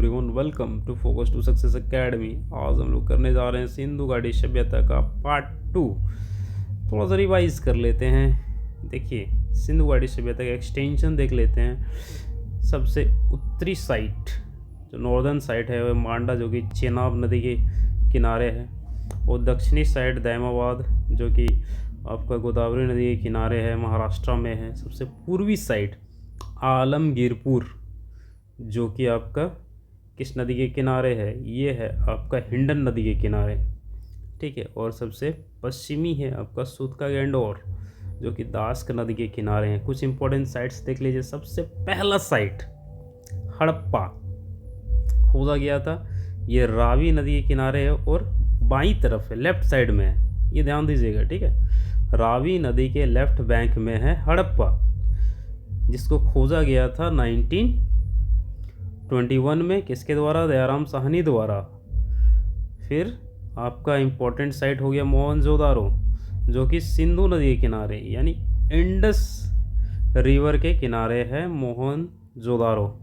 Everyone, welcome to focus to success academy. आज हम लोग करने जा रहे हैं सिंधु घाटी सभ्यता का पार्ट 2। थोड़ा सा रिवाइज कर लेते हैं। देखिए, सिंधु घाटी सभ्यता का एक्सटेंशन देख लेते हैं। सबसे उत्तरी साइट जो नॉर्दर्न साइट है वह मांडा, जो कि चेनाब नदी के किनारे है, और दक्षिणी साइड दैमाबाद जो कि आपका गोदावरी नदी के किनारे है, महाराष्ट्र में है। सबसे पूर्वी साइड आलमगीरपुर जो कि आपका किस नदी के किनारे है, ये है आपका हिंडन नदी के किनारे, ठीक है। और सबसे पश्चिमी है आपका सूतका गैंडोर जो कि दास्क नदी के किनारे हैं। कुछ इंपॉर्टेंट साइट्स देख लीजिए। सबसे पहला साइट हड़प्पा खोदा गया था, ये रावी नदी के किनारे है और बाईं तरफ है, लेफ्ट साइड में है, ये ध्यान दीजिएगा, ठीक है। रावी नदी के लेफ्ट बैंक में है हड़प्पा, जिसको खोजा गया था 1921 में, किसके द्वारा? दयाराम साहनी द्वारा। फिर आपका इम्पोर्टेंट साइट हो गया मोहनजोदारो जो कि सिंधु नदी के किनारे यानी इंडस रिवर के किनारे है मोहनजोदारो,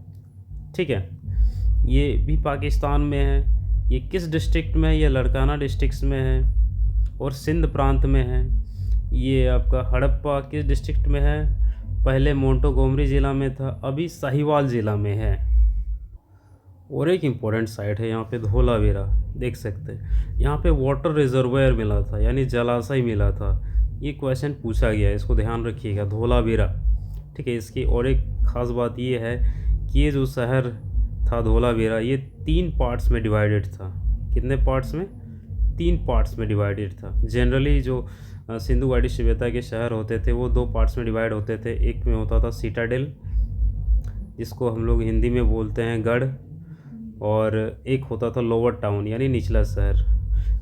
ठीक है। ये भी पाकिस्तान में है। ये किस डिस्ट्रिक्ट में है? ये लड़काना डिस्ट्रिक्ट में है और सिंध प्रांत में है। ये आपका हड़प्पा किस डिस्ट्रिक्ट में है? पहले मोंटोगोमरी ज़िला में था, अभी साहिवाल ज़िला में है। और एक इम्पोर्टेंट साइट है यहाँ पे धोलावीरा, देख सकते हैं। यहाँ पे वाटर रिजर्वायर मिला था यानी जलाशय मिला था। ये क्वेश्चन पूछा गया है, इसको ध्यान रखिएगा, धोलावीरा, ठीक है। इसकी और एक ख़ास बात ये है कि ये जो शहर था धोलावीरा, ये 3 पार्ट्स में डिवाइडेड था। कितने पार्ट्स में? 3 पार्ट्स में डिवाइडेड था। जनरली जो सिंधु घाटी सभ्यता के शहर होते थे वो 2 पार्ट्स में डिवाइड होते थे। एक में होता था सीटाडेल, जिसको हम लोग हिंदी में बोलते हैं गढ़, और एक होता था लोअर टाउन यानी निचला शहर।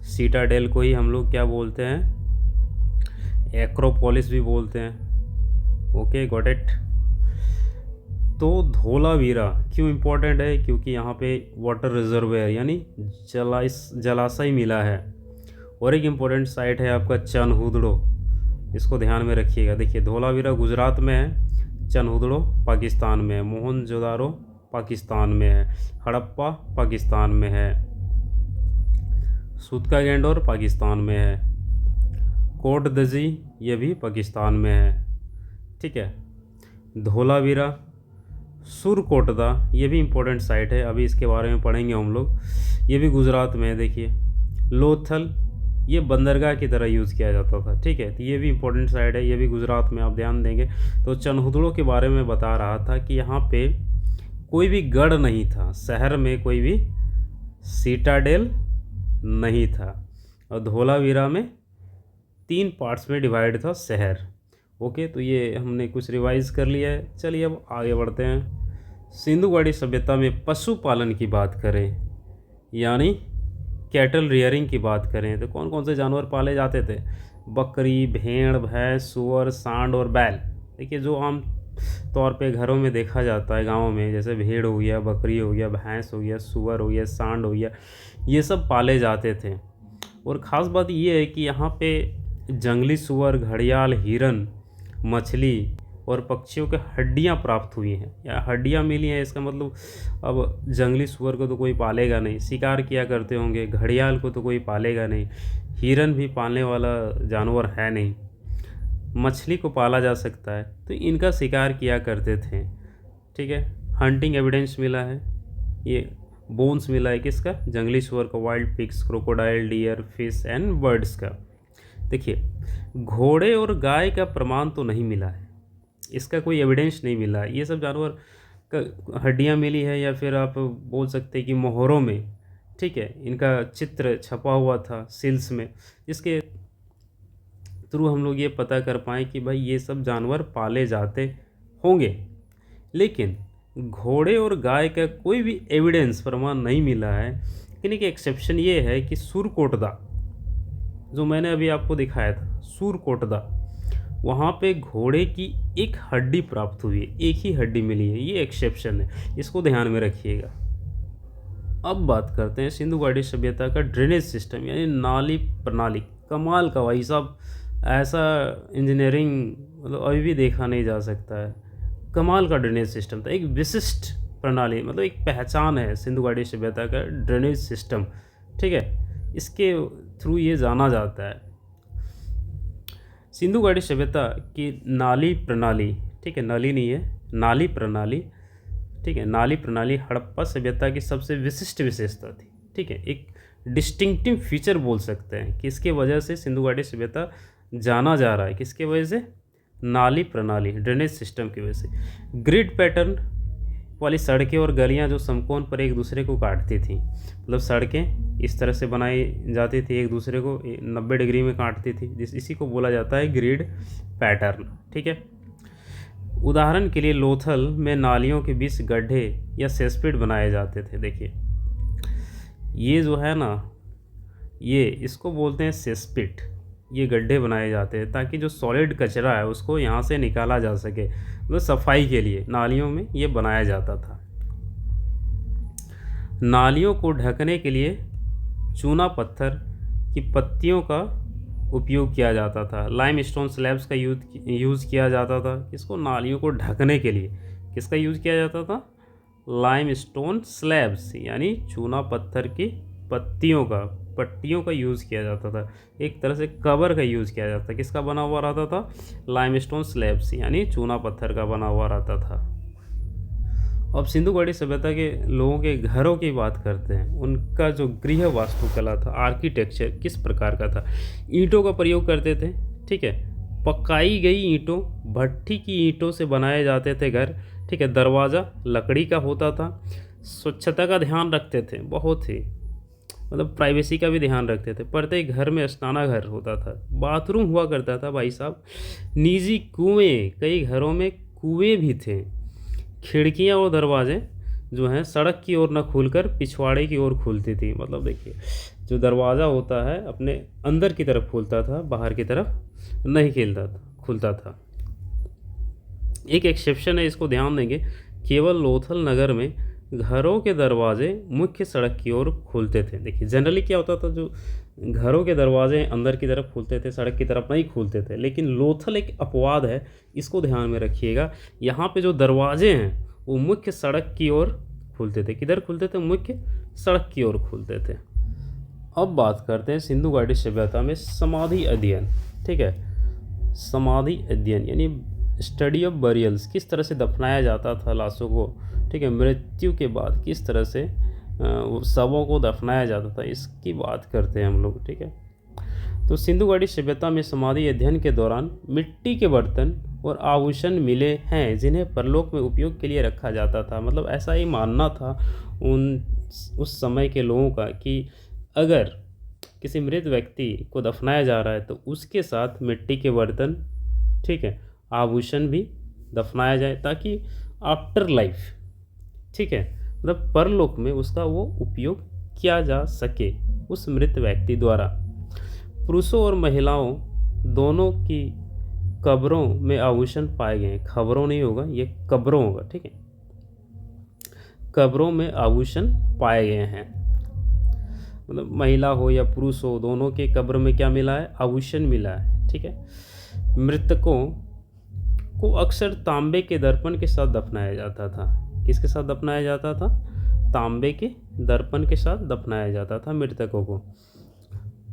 सीटाडेल को ही हम लोग क्या बोलते हैं? एक्रोपोलिस भी बोलते हैं। Okay, got it. तो धोलावीरा क्यों इम्पोर्टेंट है? क्योंकि यहाँ पे वाटर रिजर्वायर यानी जलाशय मिला है। और एक इम्पोर्टेंट साइट है आपका चनहुदड़ो, इसको ध्यान में रखिएगा। देखिए, धोलावीरा गुजरात में है, चनहुदड़ो पाकिस्तान में है, मोहनजोदारो पाकिस्तान में है, हड़प्पा पाकिस्तान में है, सूतका गैंडोर पाकिस्तान में है, कोटदजी ये भी पाकिस्तान में है, ठीक है। धोलावीरा, सुरकोटदा ये भी इम्पोर्टेंट साइट है, अभी इसके बारे में पढ़ेंगे हम लोग। ये भी गुजरात में है। देखिए, लोथल ये बंदरगाह की तरह यूज़ किया जाता था, ठीक है। तो ये भी इम्पोर्टेंट साइट है, ये भी गुजरात में, आप ध्यान देंगे। तो चनहुदड़ो के बारे में बता रहा था कि यहाँ पे कोई भी गढ़ नहीं था, शहर में कोई भी सीटाडेल नहीं था, और धोलावीरा में 3 पार्ट्स में डिवाइड था शहर। ओके, तो ये हमने कुछ रिवाइज कर लिया है। चलिए अब आगे बढ़ते हैं। सिंधु घाटी सभ्यता में पशुपालन की बात करें यानी कैटल रियरिंग की बात करें तो कौन कौन से जानवर पाले जाते थे? बकरी, भेड़, भैंस, सूअर, सांड और बैल। देखिए, जो आम तौर पे घरों में देखा जाता है गाँव में, जैसे भेड़ हो गया, बकरी हो गया, भैंस हो गया, सूअर हो गया, सांड हो गया, ये सब पाले जाते थे। और ख़ास बात ये है कि यहाँ पे जंगली सूअर, घड़ियाल, हिरन, मछली और पक्षियों के हड्डियाँ प्राप्त हुई हैं या हड्डियाँ मिली हैं। इसका मतलब अब जंगली सूअर को तो कोई पालेगा नहीं, शिकार किया करते होंगे। घड़ियाल को तो कोई पालेगा नहीं, हिरन भी पालने वाला जानवर है नहीं। मछली को पाला जा सकता है, तो इनका शिकार किया करते थे, ठीक है। हंटिंग एविडेंस मिला है, ये बोन्स मिला है किसका? जंगली सूअर का, wild pigs, crocodile, deer, fish and birds का। देखिए, घोड़े और गाय का प्रमाण तो नहीं मिला है, इसका कोई एविडेंस नहीं मिला। ये सब जानवर का हड्डियाँ मिली है, या फिर आप बोल सकते हैं कि मोहरों में, ठीक है, इनका चित्र छपा हुआ था सील्स में, जिसके थ्रू हम लोग ये पता कर पाएँ कि भाई ये सब जानवर पाले जाते होंगे। लेकिन घोड़े और गाय का कोई भी एविडेंस, प्रमाण नहीं मिला है। लेकिन एक एक्सेप्शन ये है कि सुरकोटदा, जो मैंने अभी आपको दिखाया था, सुरकोटदा, वहाँ पे घोड़े की एक हड्डी प्राप्त हुई है, एक ही हड्डी मिली है, ये एक्सेप्शन है, इसको ध्यान में रखिएगा। अब बात करते हैं सिंधु घाटी सभ्यता का ड्रेनेज सिस्टम यानी नाली प्रणाली। कमाल का भाई साहब, ऐसा इंजीनियरिंग मतलब अभी भी देखा नहीं जा सकता है। कमाल का ड्रेनेज सिस्टम था, एक विशिष्ट प्रणाली, मतलब एक पहचान है सिंधु घाटी सभ्यता का ड्रेनेज सिस्टम, ठीक है, इसके थ्रू ये जाना जाता है। सिंधु घाटी सभ्यता की नाली प्रणाली, ठीक है, नली नहीं है, नाली प्रणाली, ठीक है, नाली प्रणाली हड़प्पा सभ्यता की सबसे विशिष्ट विशेषता थी, ठीक है, एक डिस्टिंक्टिव फीचर बोल सकते हैं कि इसके वजह से सिंधु घाटी सभ्यता जाना जा रहा है, किसके वजह से, नाली प्रणाली, ड्रेनेज सिस्टम की वजह से। ग्रिड पैटर्न वाली सड़कें और गलियां जो समकोण पर एक दूसरे को काटती थी, मतलब सड़कें इस तरह से बनाई जाती थी, एक दूसरे को 90 डिग्री में काटती थी, इसी को बोला जाता है ग्रिड पैटर्न, ठीक है। उदाहरण के लिए लोथल में नालियों के बीच गड्ढे या सेसपिट बनाए जाते थे। देखिए ये जो है ना, ये इसको बोलते हैं सेसपिट, ये गड्ढे बनाए जाते हैं ताकि जो सॉलिड कचरा है उसको यहाँ से निकाला जा सके, मतलब सफाई के लिए नालियों में ये बनाया जाता था। नालियों को ढकने के लिए चूना पत्थर की पत्तियों का उपयोग किया जाता था। लाइमस्टोन स्लैब्स का यूज़ किया जाता था, इसको नालियों को ढकने के लिए किसका यूज़ किया जाता था, लाइमस्टोन स्लैब्स यानी चूना पत्थर की पट्टियों का यूज़ किया जाता था, एक तरह से कवर का यूज़ किया जाता था। किसका बना हुआ रहता था, लाइमस्टोन स्लैब्स यानी चूना पत्थर का बना हुआ रहता था। अब सिंधु घाटी सभ्यता के लोगों के घरों की बात करते हैं। उनका जो गृह वास्तुकला था, आर्किटेक्चर किस प्रकार का था, ईंटों का प्रयोग करते थे, ठीक है, पकाई गई ईंटों, भट्ठी की ईंटों से बनाए जाते थे घर, ठीक है, दरवाज़ा लकड़ी का होता था, स्वच्छता का ध्यान रखते थे, बहुत ही मतलब प्राइवेसी का भी ध्यान रखते थे। प्रत्येक घर में स्नानाघर होता था, बाथरूम हुआ करता था भाई साहब, निजी कुएं, कई घरों में कुएं भी थे। खिड़कियां और दरवाजे जो हैं सड़क की ओर न खुलकर पिछवाड़े की ओर खुलती थी, मतलब देखिए जो दरवाज़ा होता है अपने अंदर की तरफ खुलता था, बाहर की तरफ नहीं खुलता था। एक एक्सेप्शन है, इसको ध्यान देंगे, केवल लोथल नगर में घरों के दरवाजे मुख्य सड़क की ओर खुलते थे। देखिए जनरली क्या होता था, जो घरों के दरवाजे अंदर की तरफ खुलते थे, सड़क की तरफ नहीं खुलते थे। लेकिन लोथल एक अपवाद है, इसको ध्यान में रखिएगा। यहाँ पे जो दरवाजे हैं वो मुख्य सड़क की ओर खुलते थे। किधर खुलते थे, मुख्य सड़क की ओर खुलते थे। अब बात करते हैं सिंधु घाटी सभ्यता में समाधि अध्ययन, ठीक है, समाधि अध्ययन यानी स्टडी ऑफ बरियल्स, किस तरह से दफनाया जाता था लाशों को, ठीक है, मृत्यु के बाद किस तरह से शवों को दफनाया जाता था, इसकी बात करते हैं हम लोग, ठीक है। तो सिंधु घाटी सभ्यता में समाधि अध्ययन के दौरान मिट्टी के बर्तन और आभूषण मिले हैं जिन्हें परलोक में उपयोग के लिए रखा जाता था। मतलब ऐसा ही मानना था उस समय के लोगों का कि अगर किसी मृत व्यक्ति को दफनाया जा रहा है तो उसके साथ मिट्टी के बर्तन, ठीक है, आभूषण भी दफनाया जाए ताकि आफ्टर लाइफ, ठीक है, मतलब परलोक में उसका वो उपयोग किया जा सके उस मृत व्यक्ति द्वारा। पुरुषों और महिलाओं दोनों की कब्रों में आभूषण पाए गए हैं, खबरों नहीं होगा, ये कब्रों होगा, ठीक है, कब्रों में आभूषण पाए गए हैं। मतलब महिला हो या पुरुष हो, दोनों के कब्र में क्या मिला है, आभूषण मिला है, ठीक है। मृतकों को अक्सर तांबे के दर्पण के साथ दफनाया जाता था। किसके साथ दफनाया जाता था, तांबे के दर्पण के साथ दफनाया जाता था मृतकों को।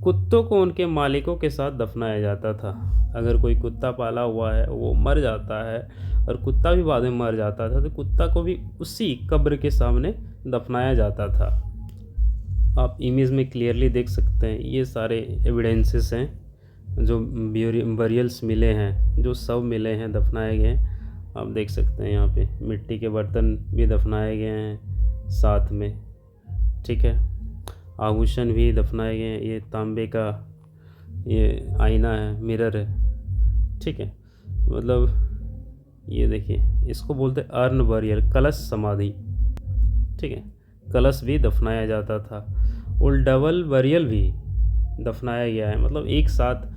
कुत्तों को उनके मालिकों के साथ दफनाया जाता था। अगर कोई कुत्ता पाला हुआ है वो मर जाता है और कुत्ता भी बाद में मर जाता था तो कुत्ता को भी उसी कब्र के सामने दफनाया जाता था। आप इमेज में क्लियरली देख सकते हैं, ये सारे एविडेंसेस हैं जो बरियल्स मिले हैं, जो शव मिले हैं, दफनाए गए हैं। आप देख सकते हैं यहाँ पे मिट्टी के बर्तन भी दफनाए गए हैं साथ में, ठीक है, आभूषण भी दफनाए गए हैं। ये तांबे का ये आईना है, मिरर है, ठीक है, मतलब ये देखिए इसको बोलते हैं अर्न बरियल, कलश समाधि, ठीक है, कलश भी दफनाया जाता था। और डबल बरियल भी दफनाया गया है, मतलब एक साथ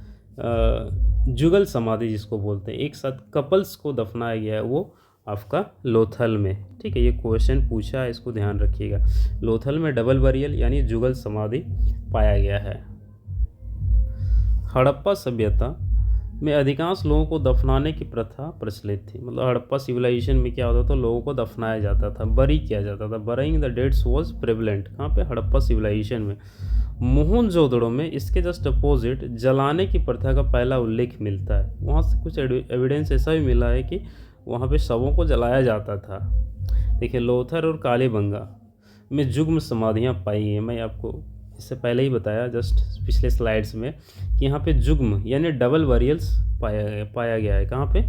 जुगल समाधि जिसको बोलते हैं, एक साथ कपल्स को दफनाया गया है, वो आपका लोथल में, ठीक है। ये क्वेश्चन पूछा है, इसको ध्यान रखिएगा। लोथल में डबल बरियल यानी जुगल समाधि पाया गया है। हड़प्पा सभ्यता में अधिकांश लोगों को दफनाने की प्रथा प्रचलित थी। मतलब हड़प्पा सिविलाइजेशन में क्या होता था, लोगों को दफनाया जाता था, बरी किया जाता था। बरिंग द डेड्स वाज प्रेवलेंट। कहाँ पे? हड़प्पा सिविलाइजेशन में। मोहनजोदड़ो में इसके जस्ट अपोजिट जलाने की प्रथा का पहला उल्लेख मिलता है। वहाँ से कुछ एविडेंस ऐसा भी मिला है कि वहाँ पे शवों को जलाया जाता था। देखिए, लोथर और कालीबंगा में जुग्म समाधियाँ पाई हैं। मैं आपको इससे पहले ही बताया जस्ट पिछले स्लाइड्स में कि यहाँ पे जुग्म यानी डबल बरियल्स पाया गया है। कहाँ पे?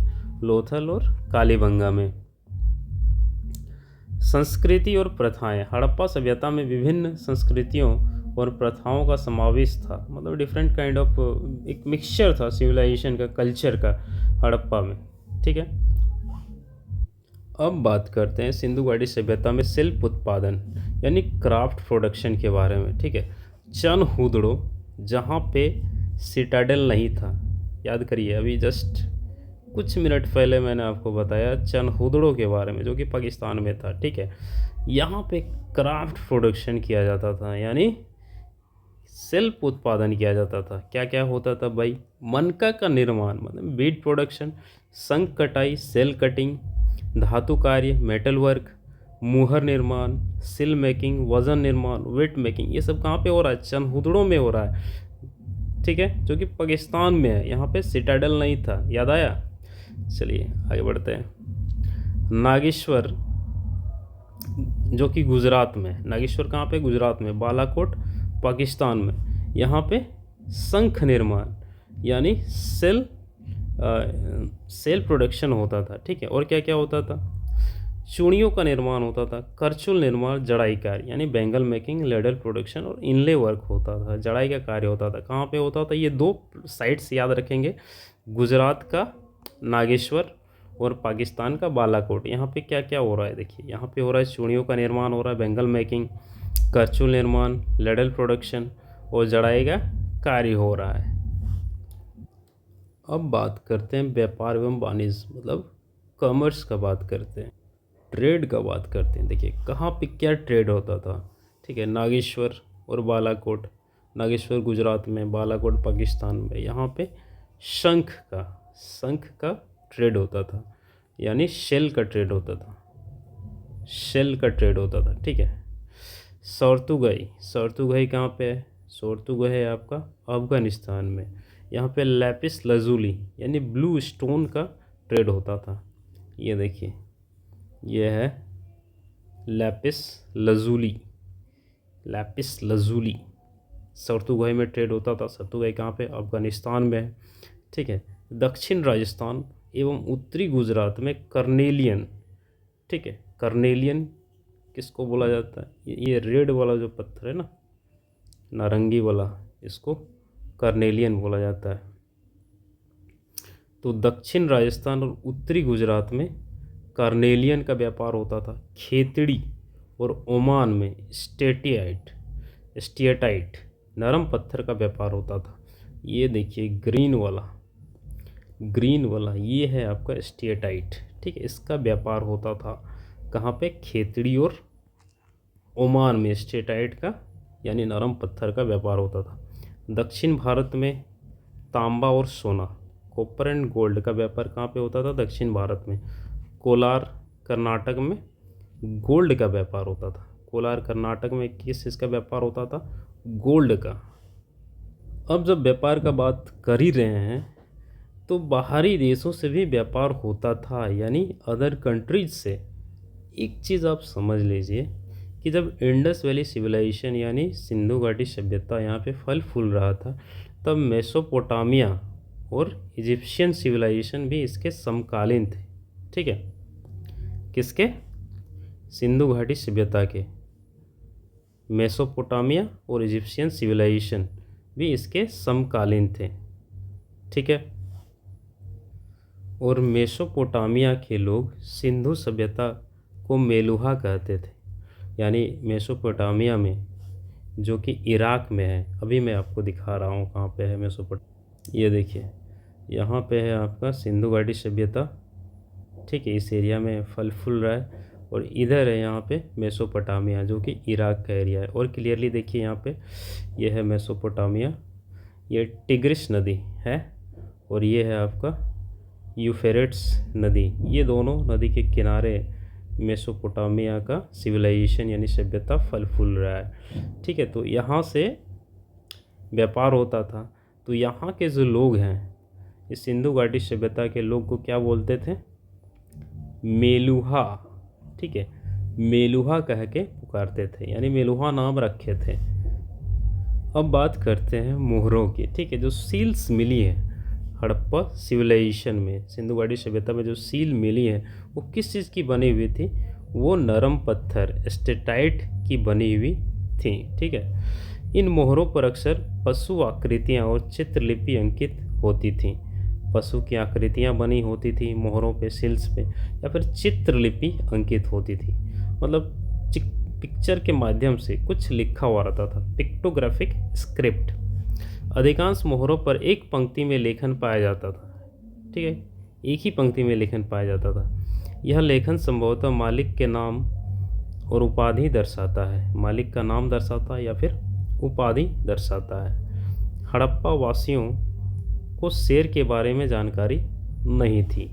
लोथल और कालीबंगा में। संस्कृति और प्रथाएं। हड़प्पा सभ्यता में विभिन्न संस्कृतियों और प्रथाओं का समावेश था। मतलब डिफरेंट काइंड ऑफ एक मिक्सचर था सिविलाइजेशन का, कल्चर का हड़प्पा में। ठीक है, अब बात करते हैं सिंधु घाटी सभ्यता में शिल्प उत्पादन यानी क्राफ्ट प्रोडक्शन के बारे में। ठीक है, चनहुदड़ो जहाँ पे सिटाडेल नहीं था, याद करिए, अभी जस्ट कुछ मिनट पहले मैंने आपको बताया चनहुदड़ो के बारे में, जो कि पाकिस्तान में था। ठीक है, यहाँ पे क्राफ्ट प्रोडक्शन किया जाता था, यानी शिल्प उत्पादन किया जाता था। क्या क्या होता था भाई? मनका का निर्माण मतलब बीड प्रोडक्शन, शंख कटाई सेल कटिंग, धातु कार्य मेटल वर्क, मुहर निर्माण, सिल मेकिंग, वजन निर्माण, वेट मेकिंग, ये सब कहाँ पे हो रहा है? चनहुदड़ो में हो रहा है। ठीक है, जो कि पाकिस्तान में है। यहाँ पे सिटाडेल नहीं था, याद आया? चलिए आगे बढ़ते हैं। नागेश्वर जो कि गुजरात में। नागेश्वर कहाँ पे? गुजरात में। बालाकोट पाकिस्तान में। यहाँ पे शंख निर्माण यानी सेल प्रोडक्शन होता था। ठीक है, और क्या क्या होता था? चूड़ियों का निर्माण होता था, करचुल निर्माण, जड़ाई कार्य यानी बैंगल मेकिंग, लेडल प्रोडक्शन और इनले वर्क होता था। जड़ाई का कार्य होता था। कहाँ पे होता था? ये दो साइट्स याद रखेंगे, गुजरात का नागेश्वर और पाकिस्तान का बालाकोट। यहाँ पे क्या क्या हो रहा है? देखिए, यहाँ पे हो रहा है चूड़ियों का निर्माण हो रहा है, बैंगल मेकिंग, करचुल निर्माण, लेडल प्रोडक्शन और जड़ाई का कार्य हो रहा है। अब बात करते हैं व्यापार एवं वाणिज्य, मतलब कॉमर्स का बात करते हैं, ट्रेड का बात करते हैं। देखिए, कहाँ पे क्या ट्रेड होता था। ठीक है, नागेश्वर और बालाकोट। नागेश्वर गुजरात में, बालाकोट पाकिस्तान में। यहाँ पे शंख का ट्रेड होता था, यानी शेल का ट्रेड होता था, शेल का ट्रेड होता था। ठीक है, सौरतुगई कहाँ पे है? सौरतुगई है आपका अफगानिस्तान में। यहाँ पे लैपिस लजूली यानी ब्लू स्टोन का ट्रेड होता था। ये देखिए, ये है लैपिस लजूली सौरतुगई में ट्रेड होता था। सौरतुगई कहाँ पे? अफगानिस्तान में है। ठीक है, दक्षिण राजस्थान एवं उत्तरी गुजरात में कर्नेलियन। ठीक है, कर्नेलियन किसको बोला जाता है? ये रेड वाला जो पत्थर है ना, नारंगी वाला, इसको कर्नेलियन बोला जाता है। तो दक्षिण राजस्थान और उत्तरी गुजरात में कर्नेलियन का व्यापार होता था। खेतड़ी और ओमान में स्टेटाइट नरम पत्थर का व्यापार होता था। ये देखिए ग्रीन वाला ये है आपका स्टेटाइट। ठीक है, इसका व्यापार होता था कहाँ पे? खेतड़ी और ओमान में स्टेटाइट का यानी नरम पत्थर का व्यापार होता था। दक्षिण भारत में तांबा और सोना, कॉपर एंड गोल्ड का व्यापार कहाँ पे होता था? दक्षिण भारत में। कोलार कर्नाटक में गोल्ड का व्यापार होता था। कोलार कर्नाटक में किस चीज़ का व्यापार होता था? गोल्ड का। अब जब व्यापार का बात कर ही रहे हैं तो बाहरी देशों से भी व्यापार होता था, यानी अदर कंट्रीज से। एक चीज़ आप समझ लीजिए कि जब इंडस वैली सिविलाइजेशन यानी सिंधु घाटी सभ्यता यहाँ पे फल फूल रहा था, तब मेसोपोटामिया और इजिप्शियन सिविलाइजेशन भी इसके समकालीन थे। ठीक है, किसके? सिंधु घाटी सभ्यता के। मेसोपोटामिया और इजिप्शियन सिविलाइजेशन भी इसके समकालीन थे। ठीक है, और मेसोपोटामिया के लोग सिंधु सभ्यता को मेलुहा कहते थे। यानी मेसोपोटामिया में, जो कि इराक में है, अभी मैं आपको दिखा रहा हूँ कहाँ पे है मेसोपोटामिया। ये देखिए, यहाँ पे है आपका सिंधु घाटी सभ्यता। ठीक है, इस एरिया में फल फूल रहा है, और इधर है यहाँ पे मेसोपोटामिया, जो कि इराक का एरिया है। और क्लियरली देखिए, यहाँ पे ये है मेसोपोटामिया, ये टिग्रिस नदी है, और ये है आपका यूफ्रेट्स नदी। ये दोनों नदी के किनारे मेसोपोटामिया का सिविलाइजेशन यानी सभ्यता फल फूल रहा है। ठीक है, तो यहाँ से व्यापार होता था। तो यहाँ के जो लोग हैं, इस सिंधु घाटी सभ्यता के लोग को क्या बोलते थे? मेलुहा। ठीक है, मेलुहा कह के पुकारते थे, यानी मेलुहा नाम रखे थे। अब बात करते हैं मोहरों की। ठीक है, जो सील्स मिली है हड़प्पा सिविलाइजेशन में, सिंधु घाटी सभ्यता में जो सील मिली है वो किस चीज़ की बनी हुई थी? वो नरम पत्थर स्टेटाइट की बनी हुई थी। ठीक है, इन मोहरों पर अक्सर पशु आकृतियाँ और चित्रलिपि अंकित होती थीं। पशु की आकृतियाँ बनी होती थी मोहरों पे, सील्स पे, या फिर चित्रलिपि अंकित होती थी। मतलब पिक्चर के माध्यम से कुछ लिखा हुआ रहता था, पिक्टोग्राफिक स्क्रिप्ट। अधिकांश मोहरों पर एक पंक्ति में लेखन पाया जाता था। ठीक है, एक ही पंक्ति में लेखन पाया जाता था। यह लेखन संभवतः मालिक के नाम और उपाधि दर्शाता है, मालिक का नाम दर्शाता है या फिर उपाधि दर्शाता है। हड़प्पा वासियों को शेर के बारे में जानकारी नहीं थी।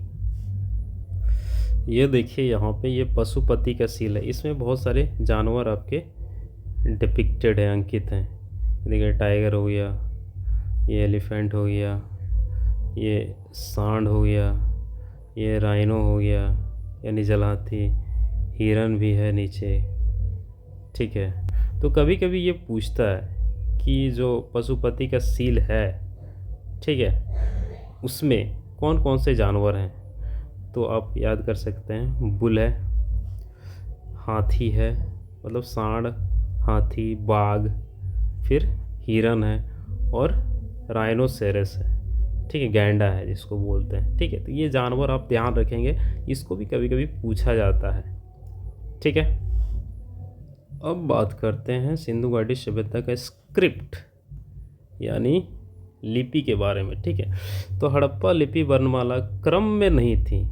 ये देखिए यहाँ पे ये पशुपति का सील है, इसमें बहुत सारे जानवर आपके डिपिक्टेड है, अंकित हैं। देखिए टाइगर हो गया, ये एलिफेंट हो गया, ये सांड हो गया, ये राइनो हो गया यानी जल हाथी, हिरन भी है नीचे। ठीक है, तो कभी कभी ये पूछता है कि जो पशुपति का सील है, ठीक है, उसमें कौन कौन से जानवर हैं? तो आप याद कर सकते हैं, बुल है, हाथी है, मतलब सांड, हाथी, बाघ, फिर हिरन है और राइनोसेरस है। ठीक है, गैंडा है जिसको बोलते हैं। ठीक है, तो ये जानवर आप ध्यान रखेंगे, इसको भी कभी कभी पूछा जाता है। ठीक है, अब बात करते हैं सिंधु घाटी सभ्यता का स्क्रिप्ट यानी लिपि के बारे में। ठीक है, तो हड़प्पा लिपि वर्णमाला क्रम में नहीं थी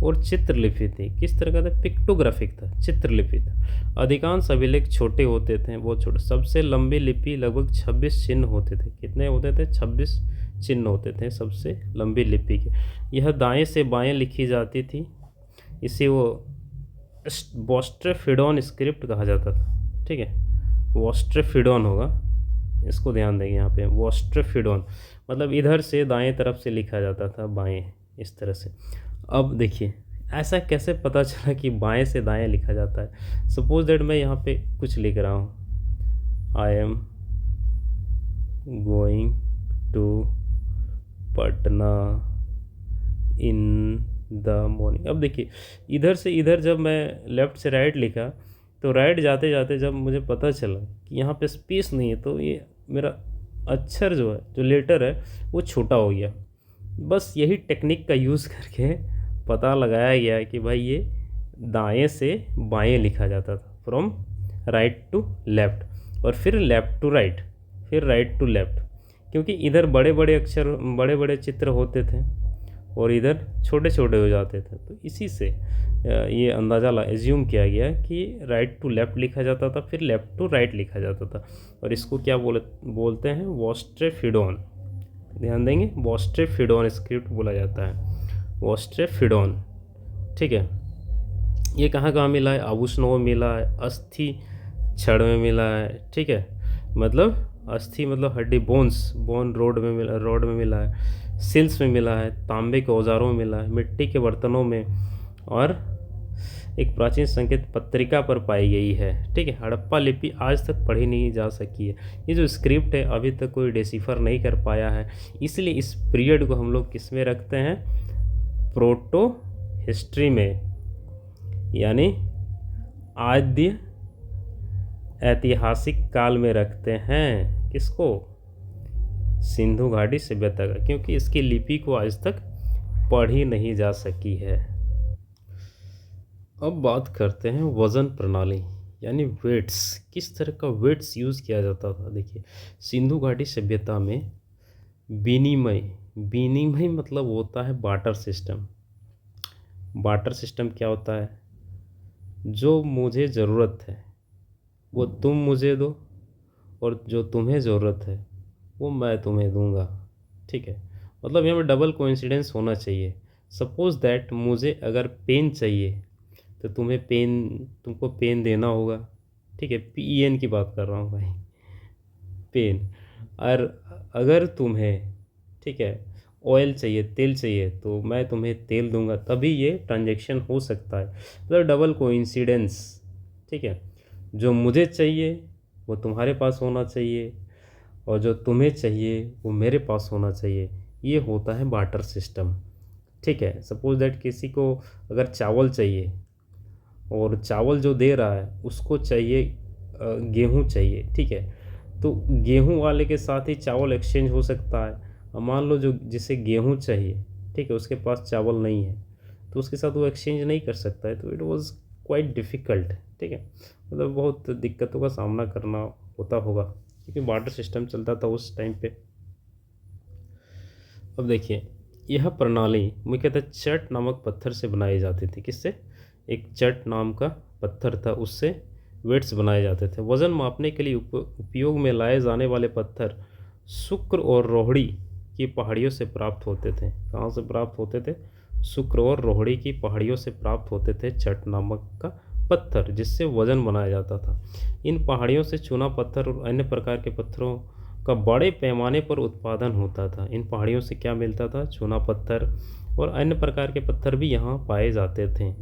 और चित्रलिपि थी। किस तरह का था? पिक्टोग्राफिक था, चित्रलिपि था। अधिकांश अभिलेख छोटे होते थे, बहुत छोटे। सबसे लंबी लिपि लगभग 26 चिन्ह होते थे। कितने होते थे? 26 चिन्ह होते थे सबसे लंबी लिपि के। यह दाएं से बाएं लिखी जाती थी। इसे वो वोस्ट्रेफिडोन स्क्रिप्ट कहा जाता था। ठीक है, वोस्ट्रेफिडोन होगा, इसको ध्यान देंगे यहाँ पे। वोस्ट्रेफिडोन मतलब इधर से दाएं तरफ से लिखा जाता था, बाएं, इस तरह से। अब देखिए ऐसा कैसे पता चला कि बाएं से दाएं लिखा जाता है? सपोज दैट मैं यहाँ पे कुछ लिख रहा हूँ, I am going to Patna in the morning. अब देखिए इधर से इधर जब मैं लेफ़्ट से राइट लिखा, तो राइट जाते जाते जब मुझे पता चला कि यहाँ पे स्पेस नहीं है, तो ये मेरा अक्षर जो है, जो लेटर है, वो छोटा हो गया। बस यही टेक्निक का यूज़ करके पता लगाया गया कि भाई ये दाएं से बाएं लिखा जाता था, फ्रॉम राइट टू लेफ़्ट, और फिर लेफ़्ट टू राइट, फिर राइट टू लेफ़्ट। क्योंकि इधर बड़े बड़े अक्षर, बड़े बड़े चित्र होते थे और इधर छोटे छोटे हो जाते थे, तो इसी से ये अंदाज़ा एज्यूम किया गया कि राइट टू लेफ़्ट लिखा जाता था, फिर लेफ़्ट टू राइट लिखा जाता था। और इसको क्या बोलते हैं? वोस्ट्रेफिडोन। ध्यान देंगे, वोस्ट्रेफिडोन स्क्रिप्ट बोला जाता है, वोस्ट्रेफिडोन। ठीक है, ये कहाँ कहाँ मिला है? आभूषणों में मिला है, अस्थि छड़ में मिला है। ठीक है, मतलब अस्थि मतलब हड्डी, बोन रोड में मिला है, सिल्स में मिला है, तांबे के औजारों में मिला है, मिट्टी के बर्तनों में, और एक प्राचीन संकेत पत्रिका पर पाई गई है। ठीक है, हड़प्पा लिपि आज तक पढ़ी नहीं जा सकी है। ये जो स्क्रिप्ट है अभी तक कोई डिसिफर नहीं कर पाया है, इसलिए इस पीरियड को हम लोग किस में रखते हैं? प्रोटो हिस्ट्री में, यानी आद्य ऐतिहासिक काल में रखते हैं। किसको? सिंधु घाटी सभ्यता का, क्योंकि इसकी लिपि को आज तक पढ़ी नहीं जा सकी है। अब बात करते हैं वज़न प्रणाली यानी वेट्स। किस तरह का वेट्स यूज़ किया जाता था? देखिए सिंधु घाटी सभ्यता में विनिमय मतलब होता है बार्टर सिस्टम। बार्टर सिस्टम क्या होता है? जो मुझे ज़रूरत है वो तुम मुझे दो, और जो तुम्हें ज़रूरत है वो मैं तुम्हें दूंगा। ठीक है, मतलब यहाँ पे डबल कोइंसिडेंस होना चाहिए। सपोज दैट मुझे अगर पेन चाहिए तो तुमको पेन देना होगा, ठीक है, PEN की बात कर रहा हूँ भाई, पेन। और अगर तुम्हें, ठीक है, ऑयल चाहिए, तेल चाहिए, तो मैं तुम्हें तेल दूंगा, तभी ये ट्रांजैक्शन हो सकता है। मतलब डबल कोइंसिडेंस, ठीक है। जो मुझे चाहिए वो तुम्हारे पास होना चाहिए, और जो तुम्हें चाहिए वो मेरे पास होना चाहिए। ये होता है बार्टर सिस्टम, ठीक है। सपोज दैट किसी को अगर चावल चाहिए, और चावल जो दे रहा है उसको चाहिए गेहूँ चाहिए, ठीक है, तो गेहूँ वाले के साथ ही चावल एक्सचेंज हो सकता है। अब मान लो जो जिसे गेहूँ चाहिए, ठीक है, उसके पास चावल नहीं है, तो उसके साथ वो एक्सचेंज नहीं कर सकता है। तो इट वाज क्वाइट डिफ़िकल्ट, ठीक है, मतलब बहुत दिक्कतों का सामना करना होता होगा, क्योंकि बार्टर सिस्टम चलता था उस टाइम पे। अब देखिए, यह प्रणाली मुख्यतः चट नामक पत्थर से बनाई जाती थी। किससे? एक चट नाम का पत्थर था, उससे वेट्स बनाए जाते थे। वज़न मापने के लिए उपयोग में लाए जाने वाले पत्थर शुक्र और रोहड़ी की पहाड़ियों से प्राप्त होते थे। कहाँ से प्राप्त होते थे? शुक्र और रोहड़ी की पहाड़ियों से प्राप्त होते थे चट नामक का पत्थर, जिससे वज़न बनाया जाता था। इन पहाड़ियों से चूना पत्थर और अन्य प्रकार के पत्थरों का बड़े पैमाने पर उत्पादन होता था। इन पहाड़ियों से क्या मिलता था? चूना पत्थर और अन्य प्रकार के पत्थर भी यहाँ पाए जाते थे।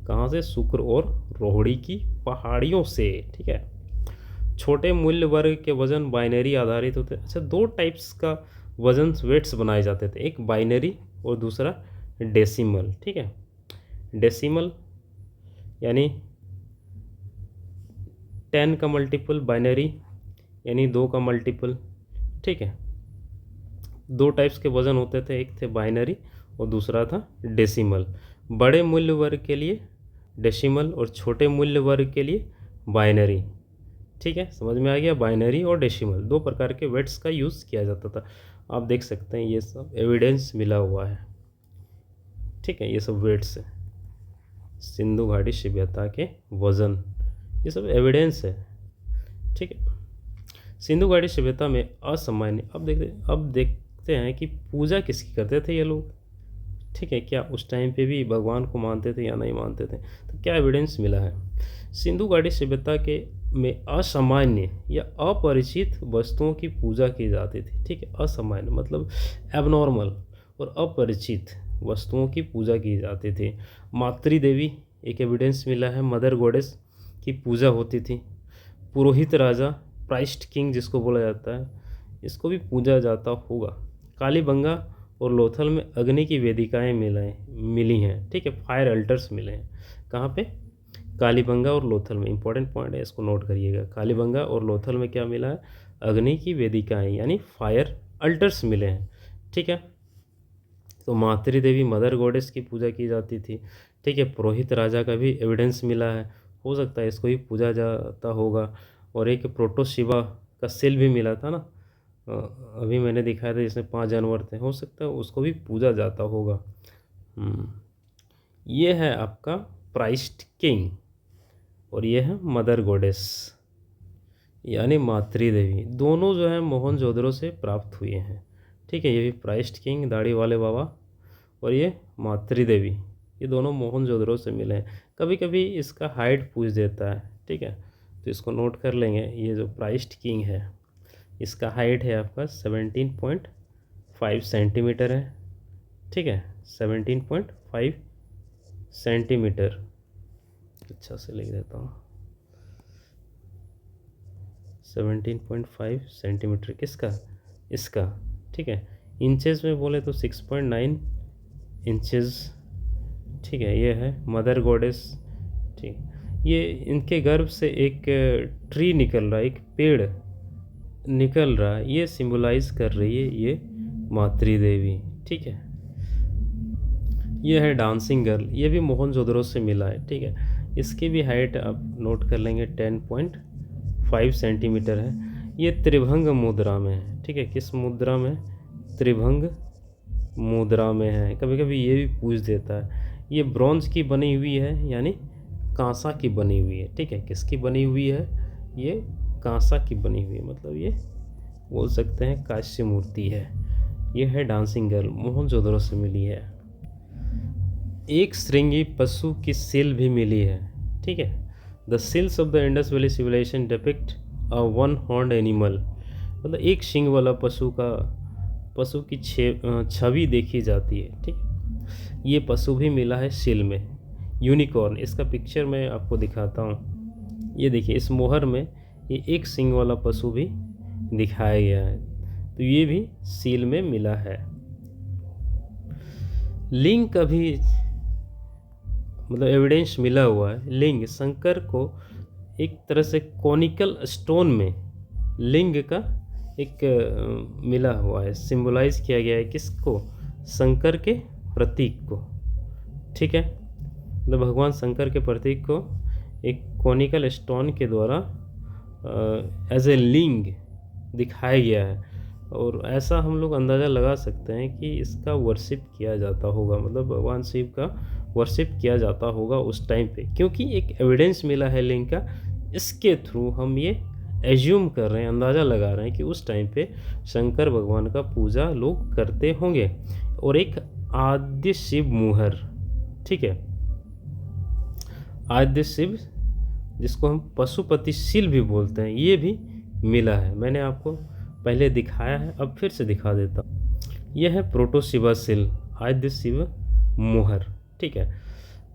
कहाँ से? शुक्र और रोहड़ी की पहाड़ियों से, ठीक है। छोटे मूल्य वर्ग के वजन बाइनरी आधारित होते। अच्छा, दो टाइप्स का वजन वेट्स बनाए जाते थे, एक बाइनरी और दूसरा डेसिमल, ठीक है। डेसिमल यानी 10 का मल्टीपल, बाइनरी यानी 2 का मल्टीपल, ठीक है। दो टाइप्स के वज़न होते थे, एक थे बाइनरी और दूसरा था डेसिमल। बड़े मूल्य वर्ग के लिए डेसिमल और छोटे मूल्य वर्ग के लिए बाइनरी, ठीक है, समझ में आ गया। बाइनरी और डेसिमल दो प्रकार के वेट्स का यूज़ किया जाता था। आप देख सकते हैं ये सब एविडेंस मिला हुआ है, ठीक है। ये सब वेट्स है, सिंधु घाटी सभ्यता के वज़न, ये सब एविडेंस है, ठीक है। सिंधु घाटी सभ्यता में असामान्य, अब देखते हैं कि पूजा किसकी करते थे ये लोग, ठीक है। क्या उस टाइम पे भी भगवान को मानते थे या नहीं मानते थे? तो क्या एविडेंस मिला है? सिंधु घाटी सभ्यता के में असामान्य या अपरिचित वस्तुओं की पूजा की जाती थी, ठीक है। असामान्य मतलब एबनॉर्मल, और अपरिचित वस्तुओं की पूजा की जाती थी। मातृ देवी एक एविडेंस मिला है, मदर गॉडेस की पूजा होती थी। पुरोहित राजा, प्राइस्ट किंग जिसको बोला जाता है, इसको भी पूजा जाता होगा। कालीबंगा और लोथल में अग्नि की वेदिकाएं मिली हैं, ठीक है, फायर अल्टर्स मिले हैं। कहाँ पे? कालीबंगा और लोथल में। इंपॉर्टेंट पॉइंट है, इसको नोट करिएगा। कालीबंगा और लोथल में क्या मिला है? अग्नि की वेदिकाएं यानी फायर अल्टर्स मिले हैं, ठीक है। तो मातृ देवी, मदर गॉडेस की पूजा की जाती थी, ठीक है। पुरोहित राजा का भी एविडेंस मिला है, हो सकता है इसको भी पूजा जाता होगा। और एक प्रोटो शिवा का सेल भी मिला था ना, अभी मैंने दिखाया था, जिसमें 5 जानवर थे, हो सकता है उसको भी पूजा जाता होगा। ये है आपका प्राइस्ट किंग, और ये है मदर गॉडेस यानी मातृ देवी। दोनों जो है मोहनजोदड़ो से प्राप्त हुए हैं, ठीक है। ये भी प्राइस्ट किंग दाढ़ी वाले बाबा और ये मातृ देवी, ये दोनों मोहनजोदड़ो से मिले हैं। कभी कभी इसका हाइट पूछ देता है, ठीक है, तो इसको नोट कर लेंगे। ये जो प्राइस्ट किंग है, इसका हाइट है आपका 17.5 सेंटीमीटर है, ठीक है, 17.5 सेंटीमीटर। अच्छा से लिख देता हूँ, 17.5 सेंटीमीटर किसका? इसका, ठीक है। इंचेस में बोले तो 6.9 इंचेस, ठीक है। ये है मदर गॉडेस, ठीक। ये इनके गर्भ से एक ट्री निकल रहा है, एक पेड़ निकल रहा है, ये सिंबलाइज कर रही है ये मातृ देवी, ठीक है। ये है डांसिंग गर्ल, ये भी मोहनजोदड़ो से मिला है, ठीक है। इसकी भी हाइट आप नोट कर लेंगे, 10.5 सेंटीमीटर है। ये त्रिभंग मुद्रा में है, ठीक है। किस मुद्रा में? त्रिभंग मुद्रा में है। कभी कभी ये भी पूछ देता है। ये ब्रॉन्ज की बनी हुई है यानी कांसा की बनी हुई है, ठीक है। किसकी बनी हुई है? ये कांसा की बनी हुई है, मतलब ये बोल सकते हैं कांस्य मूर्ति है, ये है डांसिंग गर्ल, मोहनजोदड़ो से मिली है। एक श्रृंगी पशु की सील भी मिली है, ठीक है। The seals of the Indus valley civilisation depict a one horned animal, मतलब एक शिंग वाला पशु की छवि देखी जाती है, ठीक है। ये पशु भी मिला है सील में। यूनिकॉर्न, इसका पिक्चर मैं आपको दिखाता हूँ। ये देखिए, इस मोहर में ये एक सिंग वाला पशु भी दिखाया गया है, तो ये भी सील में मिला है। लिंग का भी मतलब एविडेंस मिला हुआ है। लिंग, शंकर को एक तरह से कॉनिकल स्टोन में लिंग का एक मिला हुआ है, सिंबलाइज किया गया है किसको, शंकर के प्रतीक को, ठीक है। मतलब भगवान शंकर के प्रतीक को एक कॉनिकल स्टोन के द्वारा एज ए लिंग दिखाया गया है, और ऐसा हम लोग अंदाज़ा लगा सकते हैं कि इसका वर्शिप किया जाता होगा, मतलब भगवान शिव का वर्शिप किया जाता होगा उस टाइम पे, क्योंकि एक एविडेंस मिला है लिंग का। इसके थ्रू हम ये एज्यूम कर रहे हैं, अंदाज़ा लगा रहे हैं कि उस टाइम पे शंकर भगवान का पूजा लोग करते होंगे। और एक आद्य शिव मुहर, ठीक है, आद्य शिव जिसको हम पशुपति सील भी बोलते हैं, ये भी मिला है। मैंने आपको पहले दिखाया है, अब फिर से दिखा देता हूँ। यह है प्रोटोशिवा सील, आद्य शिव मुहर, ठीक है।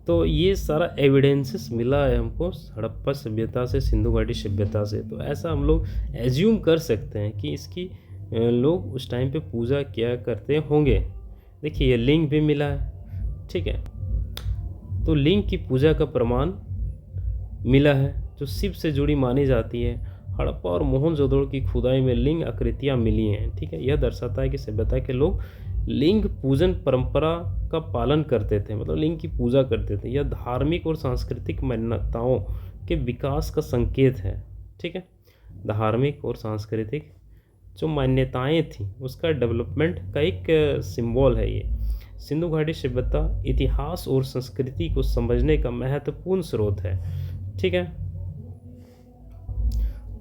तो ये सारा एविडेंसेस मिला है हमको हड़प्पा सभ्यता से, सिंधु घाटी सभ्यता से। तो ऐसा हम लोग एज्यूम कर सकते हैं कि इसकी लोग उस टाइम पे पूजा किया करते होंगे। देखिए, ये लिंग भी मिला है, ठीक है। तो लिंग की पूजा का प्रमाण मिला है जो शिव से जुड़ी मानी जाती है। हड़प्पा और मोहनजोदड़ो की खुदाई में लिंग आकृतियाँ मिली हैं, ठीक है। यह दर्शाता है कि सभ्यता के लोग लिंग पूजन परंपरा का पालन करते थे, मतलब लिंग की पूजा करते थे। यह धार्मिक और सांस्कृतिक मान्यताओं के विकास का संकेत है, ठीक है। धार्मिक और सांस्कृतिक जो मान्यताएं थी उसका डेवलपमेंट का एक सिंबल है ये। सिंधु घाटी सभ्यता इतिहास और संस्कृति को समझने का महत्वपूर्ण स्रोत है, ठीक है।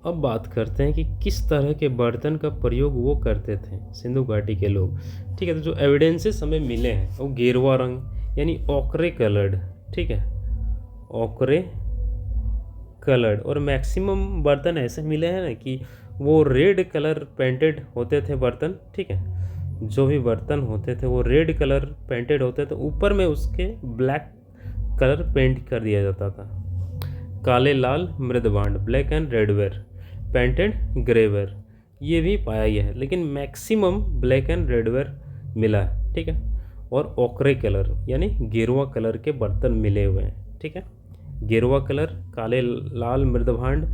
अब बात करते हैं कि किस तरह के बर्तन का प्रयोग वो करते थे सिंधु घाटी के लोग, ठीक है। तो जो एविडेंसेस हमें मिले हैं वो गेरुआ रंग यानी ओकरे कलर्ड, ठीक है, ओकरे कलर्ड। और मैक्सिमम बर्तन ऐसे मिले हैं ना कि वो रेड कलर पेंटेड होते थे बर्तन, ठीक है। जो भी बर्तन होते थे वो रेड कलर पेंटेड होते थे, ऊपर में उसके ब्लैक कलर पेंट कर दिया जाता था। काले लाल मृदभांड, black and redware, painted greyware, ये भी पाया गया है, लेकिन मैक्सिमम ब्लैक एंड रेडवेयर मिला है, ठीक है। और ओकरे कलर यानी गेरुआ कलर के बर्तन मिले हुए हैं, ठीक है। गेरुआ कलर, काले लाल मृदभांड,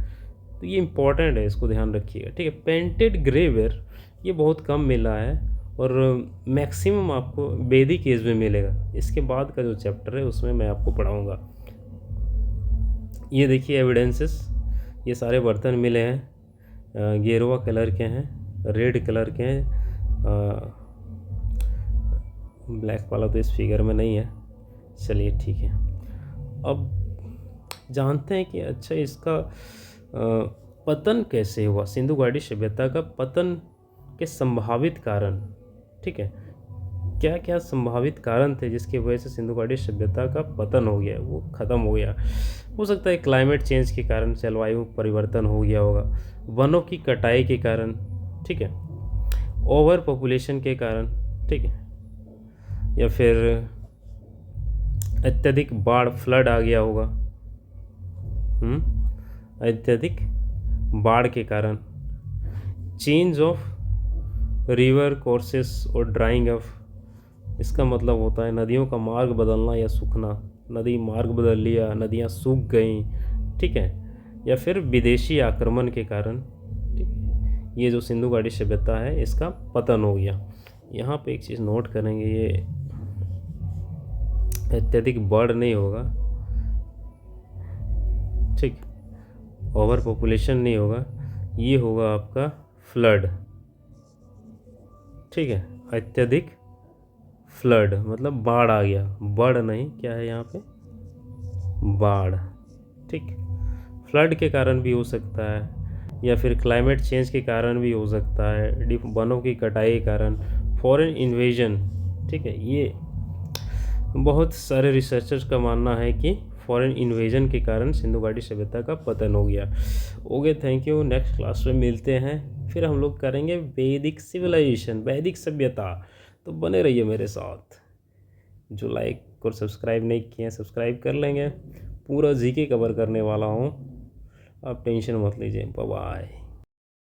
तो ये इंपॉर्टेंट है, इसको ध्यान रखिएगा, ठीक है। पेंटेड ग्रेवेयर ये बहुत कम मिला है, और मैक्सिमम आपको वैदिक एज में मिलेगा। इसके बाद का जो चैप्टर है उसमें मैं आपको पढ़ाऊँगा। ये देखिए एविडेंसेस, ये सारे बर्तन मिले हैं, गेरुआ कलर के हैं, रेड कलर के हैं, ब्लैक वाला तो इस फिगर में नहीं है। चलिए ठीक है, अब जानते हैं कि अच्छा इसका पतन कैसे हुआ, सिंधु घाटी सभ्यता का पतन के संभावित कारण, ठीक है। क्या क्या संभावित कारण थे जिसकी वजह से सिंधु घाटी सभ्यता का पतन हो गया, वो ख़त्म हो गया। हो सकता है क्लाइमेट चेंज के कारण, जलवायु परिवर्तन हो गया होगा, वनों की कटाई के कारण, ठीक है, ओवर पॉपुलेशन के कारण, ठीक है, या फिर अत्यधिक बाढ़, फ्लड आ गया होगा, अत्यधिक बाढ़ के कारण, चेंज ऑफ रिवर कोर्सेस और ड्राइंग ऑफ, इसका मतलब होता है नदियों का मार्ग बदलना या सूखना, नदी मार्ग बदल लिया, नदियाँ सूख गई, ठीक है, या फिर विदेशी आक्रमण के कारण, ठीक, ये जो सिंधु घाटी सभ्यता है इसका पतन हो गया। यहाँ पे एक चीज़ नोट करेंगे, ये अत्यधिक बाढ़ नहीं होगा, ठीक, ओवर पॉपुलेशन नहीं होगा, ये होगा आपका फ्लड, ठीक है। अत्यधिक फ्लड मतलब बाढ़ आ गया, बाढ़ नहीं, क्या है यहाँ पे, बाढ़, ठीक। फ्लड के कारण भी हो सकता है, या फिर क्लाइमेट चेंज के कारण भी हो सकता है, वनों की कटाई के कारण, फॉरेन इन्वेजन, ठीक है, ये बहुत सारे रिसर्चर्स का मानना है कि फॉरेन इन्वेजन के कारण सिंधु घाटी सभ्यता का पतन हो गया। Okay, thank you. Next class में मिलते हैं, फिर हम लोग करेंगे वैदिक सिविलाइजेशन, वैदिक सभ्यता। तो बने रहिए मेरे साथ। जो लाइक और सब्सक्राइब नहीं किए हैं सब्सक्राइब कर लेंगे। पूरा जीके कवर करने वाला हूँ, आप टेंशन मत लीजिए। Bye bye.